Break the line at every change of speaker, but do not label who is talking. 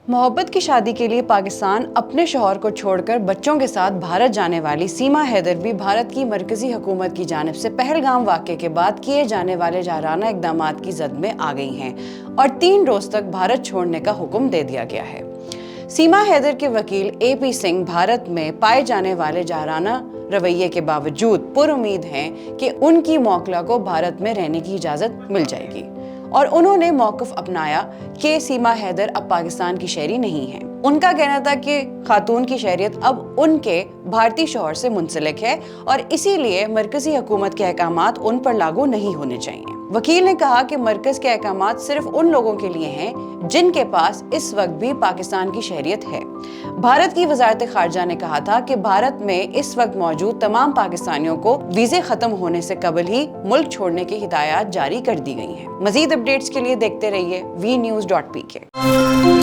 मोहब्बत की शादी के लिए पाकिस्तान अपने शौहर को छोड़कर बच्चों के साथ भारत जाने वाली सीमा हैदर भी भारत की मरकजी हुकूमत की जानिब से पहलगाम वाक़े के बाद किए जाने वाले जाराना इक़दामात की जद में आ गई हैं और 3 रोज़ तक भारत छोड़ने का हुक्म दे दिया गया है। सीमा हैदर के वकील AP सिंह भारत में पाए जाने वाले जाराना रवैये के बावजूद पुरुमीद हैं कि उनकी मौकला को भारत में रहने की इजाज़त मिल जाएगी और उन्होंने मौक़िफ़ अपनाया कि सीमा हैदर अब पाकिस्तान की शहरी नहीं है। उनका कहना था कि खातून की शहरियत अब उनके भारतीय शौहर से मुंसलिक है और इसीलिए मरकज़ी हुकूमत के अहकामात उन पर लागू नहीं होने चाहिए। वकील ने कहा कि मरकज़ के अहकामात सिर्फ उन लोगों के लिए हैं जिनके पास इस वक्त भी पाकिस्तान की शहरियत है। भारत की वज़ारत ख़ारजा ने कहा था कि भारत में इस वक्त मौजूद तमाम पाकिस्तानियों को वीज़े ख़त्म होने से कबल ही मुल्क छोड़ने की हिदायत जारी कर दी गई हैं। मज़ीद अपडेट्स के लिए देखते रहिए vnews.pk।